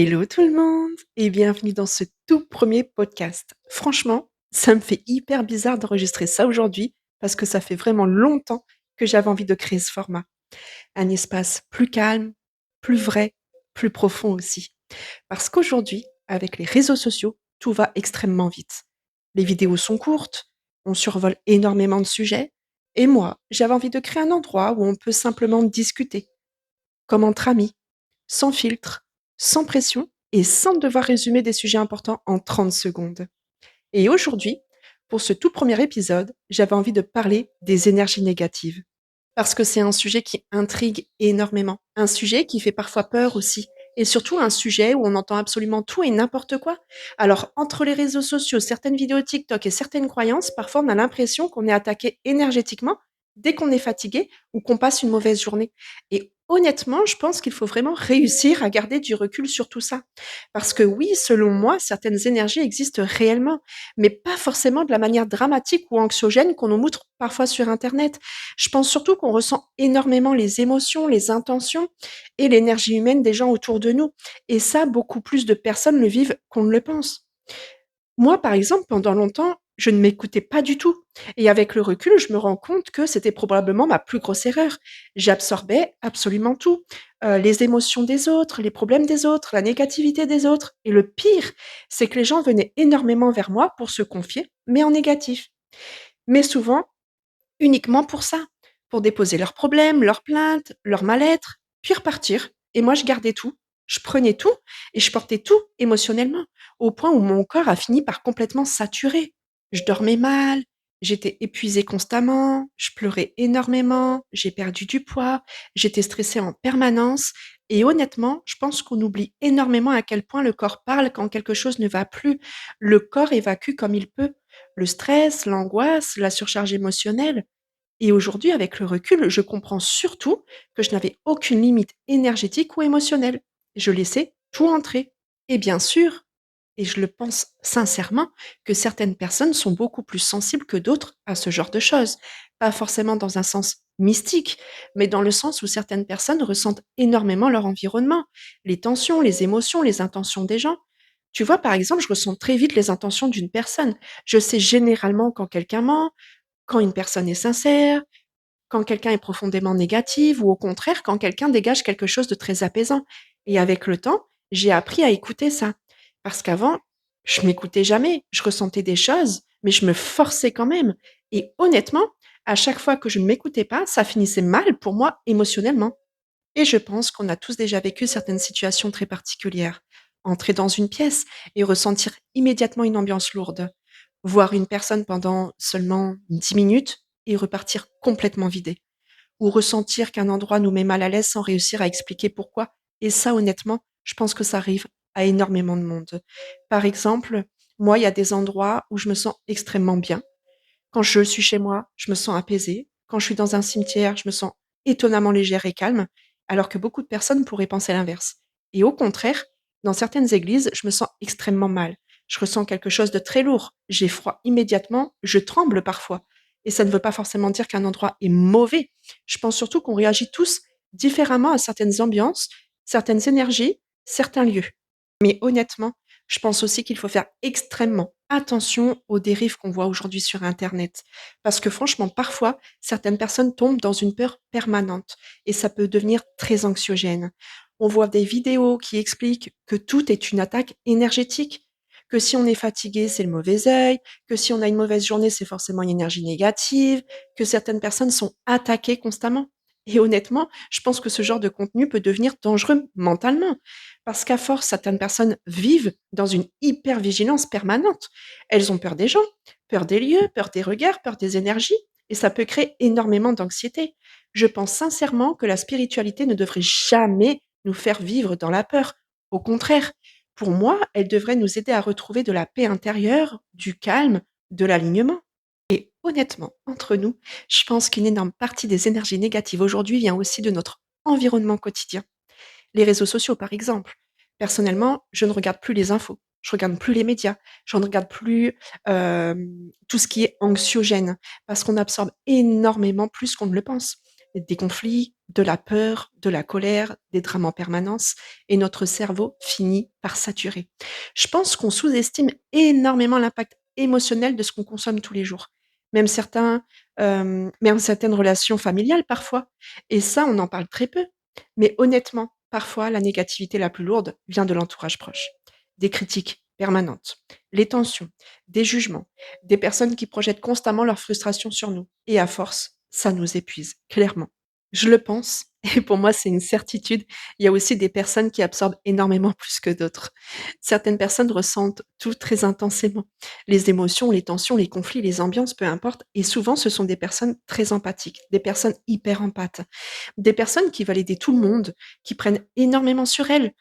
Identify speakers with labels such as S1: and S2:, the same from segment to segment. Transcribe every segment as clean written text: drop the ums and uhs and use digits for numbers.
S1: Hello tout le monde et bienvenue dans ce tout premier podcast. Franchement, ça me fait hyper bizarre d'enregistrer ça aujourd'hui parce que ça fait vraiment longtemps que j'avais envie de créer ce format. Un espace plus calme, plus vrai, plus profond aussi. Parce qu'aujourd'hui, avec les réseaux sociaux, tout va extrêmement vite. Les vidéos sont courtes, on survole énormément de sujets et moi, j'avais envie de créer un endroit où on peut simplement discuter, comme entre amis, sans filtre, sans pression et sans devoir résumer des sujets importants en 30 secondes. Et aujourd'hui, pour ce tout premier épisode, j'avais envie de parler des énergies négatives. Parce que c'est un sujet qui intrigue énormément, un sujet qui fait parfois peur aussi, et surtout un sujet où on entend absolument tout et n'importe quoi. Alors, entre les réseaux sociaux, certaines vidéos TikTok et certaines croyances, parfois on a l'impression qu'on est attaqué énergétiquement dès qu'on est fatigué ou qu'on passe une mauvaise journée. Et honnêtement, je pense qu'il faut vraiment réussir à garder du recul sur tout ça. Parce que oui, selon moi, certaines énergies existent réellement, mais pas forcément de la manière dramatique ou anxiogène qu'on nous montre parfois sur Internet. Je pense surtout qu'on ressent énormément les émotions, les intentions et l'énergie humaine des gens autour de nous. Et ça, beaucoup plus de personnes le vivent qu'on ne le pense. Moi, par exemple, pendant longtemps, je ne m'écoutais pas du tout. Et avec le recul, je me rends compte que c'était probablement ma plus grosse erreur. J'absorbais absolument tout. Les émotions des autres, les problèmes des autres, la négativité des autres. Et le pire, c'est que les gens venaient énormément vers moi pour se confier, mais en négatif. Mais souvent, uniquement pour ça, pour déposer leurs problèmes, leurs plaintes, leur mal-être, puis repartir. Et moi, je gardais tout. Je prenais tout et je portais tout émotionnellement, au point où mon corps a fini par complètement saturer. Je dormais mal, j'étais épuisée constamment, je pleurais énormément, j'ai perdu du poids, j'étais stressée en permanence. Et honnêtement, je pense qu'on oublie énormément à quel point le corps parle quand quelque chose ne va plus. Le corps évacue comme il peut. Le stress, l'angoisse, la surcharge émotionnelle. Et aujourd'hui, avec le recul, je comprends surtout que je n'avais aucune limite énergétique ou émotionnelle. Je laissais tout entrer. Et bien sûr, et je le pense sincèrement, que certaines personnes sont beaucoup plus sensibles que d'autres à ce genre de choses. Pas forcément dans un sens mystique, mais dans le sens où certaines personnes ressentent énormément leur environnement, les tensions, les émotions, les intentions des gens. Tu vois, par exemple, je ressens très vite les intentions d'une personne. Je sais généralement quand quelqu'un ment, quand une personne est sincère, quand quelqu'un est profondément négatif ou au contraire quand quelqu'un dégage quelque chose de très apaisant. Et avec le temps, j'ai appris à écouter ça. Parce qu'avant, je m'écoutais jamais. Je ressentais des choses, mais je me forçais quand même. Et honnêtement, à chaque fois que je ne m'écoutais pas, ça finissait mal pour moi émotionnellement. Et je pense qu'on a tous déjà vécu certaines situations très particulières. Entrer dans une pièce et ressentir immédiatement une ambiance lourde. Voir une personne pendant seulement 10 minutes et repartir complètement vidé. Ou ressentir qu'un endroit nous met mal à l'aise sans réussir à expliquer pourquoi. Et ça, honnêtement, je pense que ça arrive à énormément de monde. Par exemple, moi, il y a des endroits où je me sens extrêmement bien. Quand je suis chez moi, je me sens apaisée. Quand je suis dans un cimetière, je me sens étonnamment légère et calme, alors que beaucoup de personnes pourraient penser l'inverse. Et au contraire, dans certaines églises, je me sens extrêmement mal. Je ressens quelque chose de très lourd. J'ai froid immédiatement, je tremble parfois. Et ça ne veut pas forcément dire qu'un endroit est mauvais. Je pense surtout qu'on réagit tous différemment à certaines ambiances, certaines énergies, certains lieux. Mais honnêtement, je pense aussi qu'il faut faire extrêmement attention aux dérives qu'on voit aujourd'hui sur Internet. Parce que franchement, parfois, certaines personnes tombent dans une peur permanente et ça peut devenir très anxiogène. On voit des vidéos qui expliquent que tout est une attaque énergétique, que si on est fatigué, c'est le mauvais œil, que si on a une mauvaise journée, c'est forcément une énergie négative, que certaines personnes sont attaquées constamment. Et honnêtement, je pense que ce genre de contenu peut devenir dangereux mentalement. Parce qu'à force, certaines personnes vivent dans une hyper-vigilance permanente. Elles ont peur des gens, peur des lieux, peur des regards, peur des énergies, et ça peut créer énormément d'anxiété. Je pense sincèrement que la spiritualité ne devrait jamais nous faire vivre dans la peur. Au contraire, pour moi, elle devrait nous aider à retrouver de la paix intérieure, du calme, de l'alignement. Et honnêtement, entre nous, je pense qu'une énorme partie des énergies négatives aujourd'hui vient aussi de notre environnement quotidien. Les réseaux sociaux, par exemple. Personnellement, je ne regarde plus les infos, je regarde plus les médias, je ne regarde plus, tout ce qui est anxiogène parce qu'on absorbe énormément plus qu'on ne le pense. Des conflits, de la peur, de la colère, des drames en permanence et notre cerveau finit par saturer. Je pense qu'on sous-estime énormément l'impact émotionnel de ce qu'on consomme tous les jours. Même même certaines relations familiales parfois. Et ça, on en parle très peu. Mais honnêtement, parfois, la négativité la plus lourde vient de l'entourage proche. Des critiques permanentes, les tensions, des jugements, des personnes qui projettent constamment leur frustration sur nous. Et à force, ça nous épuise, clairement. Je le pense et pour moi, c'est une certitude. Il y a aussi des personnes qui absorbent énormément plus que d'autres. Certaines personnes ressentent tout très intensément. Les émotions, les tensions, les conflits, les ambiances, peu importe. Et souvent, ce sont des personnes très empathiques, des personnes hyper empathes, des personnes qui veulent aider tout le monde, qui prennent énormément sur elles,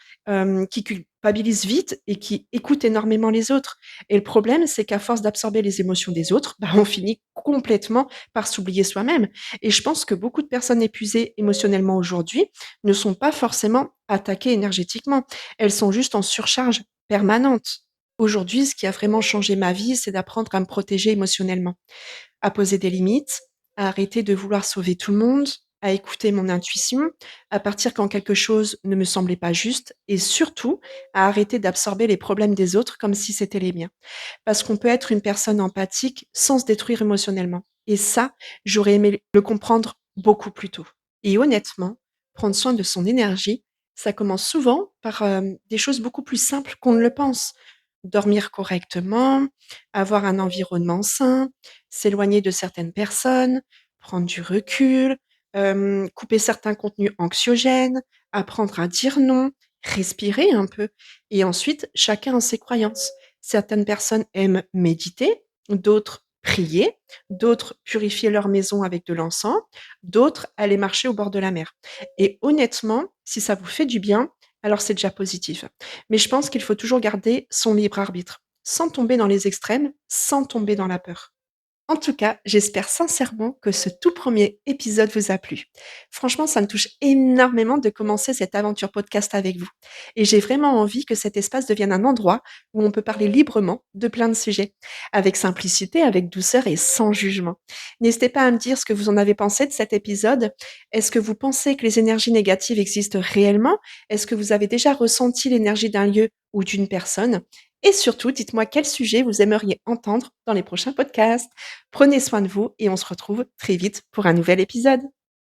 S1: qui culpabilisent vite et qui écoutent énormément les autres. Et le problème, c'est qu'à force d'absorber les émotions des autres, bah, on finit complètement par s'oublier soi-même. Et je pense que beaucoup de personnes épuisées émotionnellement aujourd'hui ne sont pas forcément attaquées énergétiquement. Elles sont juste en surcharge permanente. Aujourd'hui, ce qui a vraiment changé ma vie, c'est d'apprendre à me protéger émotionnellement, à poser des limites, à arrêter de vouloir sauver tout le monde, à écouter mon intuition, à partir quand quelque chose ne me semblait pas juste et surtout à arrêter d'absorber les problèmes des autres comme si c'était les miens. Parce qu'on peut être une personne empathique sans se détruire émotionnellement. Et ça, j'aurais aimé le comprendre beaucoup plus tôt. Et honnêtement, prendre soin de son énergie, ça commence souvent par des choses beaucoup plus simples qu'on ne le pense. Dormir correctement, avoir un environnement sain, s'éloigner de certaines personnes, prendre du recul, couper certains contenus anxiogènes, apprendre à dire non, respirer un peu. Et ensuite, chacun a ses croyances. Certaines personnes aiment méditer, d'autres prier, d'autres purifier leur maison avec de l'encens, d'autres aller marcher au bord de la mer. Et honnêtement, si ça vous fait du bien, alors c'est déjà positif. Mais je pense qu'il faut toujours garder son libre arbitre, sans tomber dans les extrêmes, sans tomber dans la peur. En tout cas, j'espère sincèrement que ce tout premier épisode vous a plu. Franchement, ça me touche énormément de commencer cette aventure podcast avec vous. Et j'ai vraiment envie que cet espace devienne un endroit où on peut parler librement de plein de sujets, avec simplicité, avec douceur et sans jugement. N'hésitez pas à me dire ce que vous en avez pensé de cet épisode. Est-ce que vous pensez que les énergies négatives existent réellement? Est-ce que vous avez déjà ressenti l'énergie d'un lieu ou d'une personne? Et surtout, dites-moi quel sujet vous aimeriez entendre dans les prochains podcasts. Prenez soin de vous et on se retrouve très vite pour un nouvel épisode.